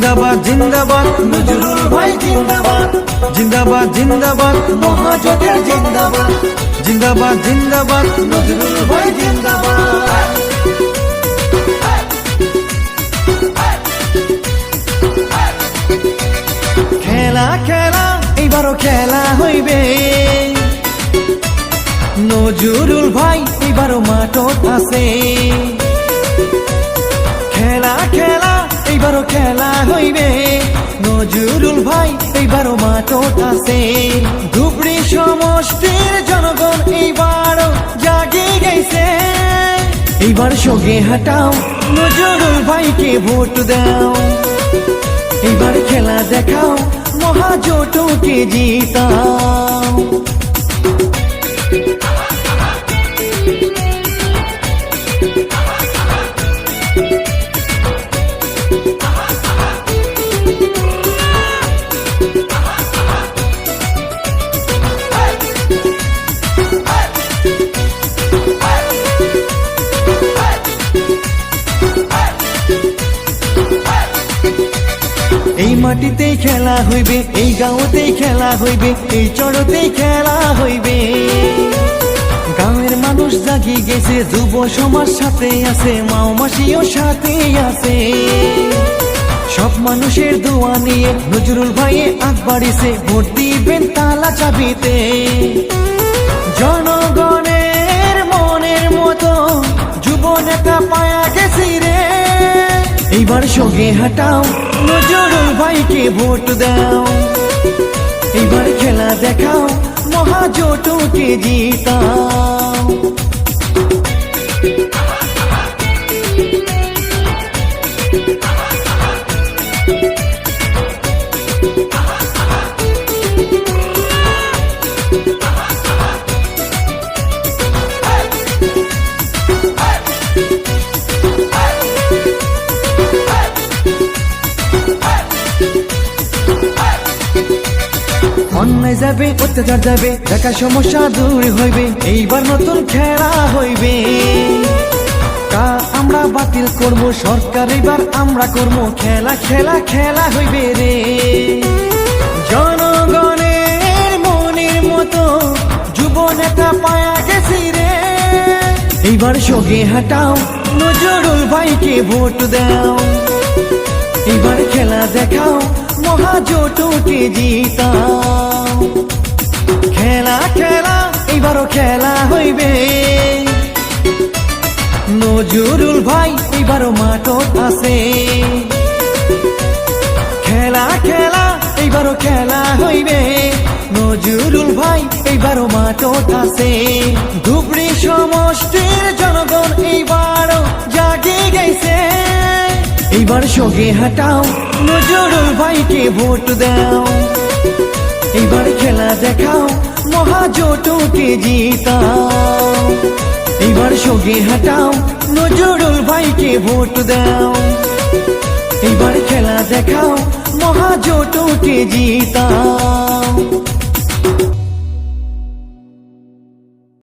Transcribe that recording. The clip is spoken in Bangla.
জিন্দাবাদ জিন্দাবাদ নজরুল ভাই জিন্দাবাদ, জিন্দাবাদ জিন্দাবাদ মহাজোটের জিন্দাবাদ, জিন্দাবাদ জিন্দাবাদ নজরুল ভাই জিন্দাবাদ। খেলা খেলা এইবারও খেলা হইবে, নজরুল ভাই এইবারও মাঠত আছে। খেলা খেলা এইবারও খেলা হইবে, নজরুল ভাই এইবারও মাঠত আছে। ধুবড়ি সমষ্টির জনগণ এইবারও জাগে গেছে, এইবার সঙ্গে হাঁটাও, নজরুল ভাইকে ভোট দাও। এইবার খেলা দেখাও, মহাজোটকে জিতাও। এই মাটিতেই খেলা হইবে, এই গাঁওতেই খেলা হইবে, এই চড়তেই খেলা হইবে। গাঁয়ের মানুষ জাগি গেছে, যুব সমাজ সাথে আছে, মাও মাসিও সাথে আছে। সব মানুষের দোয়া নিয়ে নজরুল ভাইয়ে আগ বাড়িছে, ভোট দিবেন তালা চাবিতে। জনগণের মনের মতো যুব নেতা পায়া গেছি রে, এইবার সঙ্গে হাঁটাও, নজরুল ভাইকে ভোট দাও। এইবার খেলা দেখাও, মহাজোটকে জিতাও। অন্যায় যাবে, অত্যাচার যাবে, ঢাকা সমস্যা দূর হইবে, এইবার নতুন খেলা হইবে। আমরা বাতিল করব সরকার, এবার আমরা করব খেলা, খেলা খেলা হইবে রে। জনগণের মনের মতো যুব নেতা পায়া গেছি রে, এইবার সঙ্গে হাঁটাও, নজরুল ভাইকে ভোট দাও। এইবার খেলা দেখাও, মহাজোটকে জিতাও। খেলা খেলা এইবারও খেলা হইবে, নজরুল ভাই এইবারও মাঠত আছে। খেলা খেলা এইবারও খেলা হইবে, নজরুল ভাই এইবারও মাঠত আছে। ধুবড়ি সমষ্টির জনগণ এইবারও জাগে গেছে, এইবার সঙ্গে হাঁটাও, নজরুল ভাইকে ভোট দাও। এইবার খেলা দেখাও, মহাজোটকে জিতাও। এইবার সঙ্গে হাঁটাও, নজরুল ভাইকে ভোট দাও। এইবার খেলা দেখাও, মহাজোটকে জিতাও।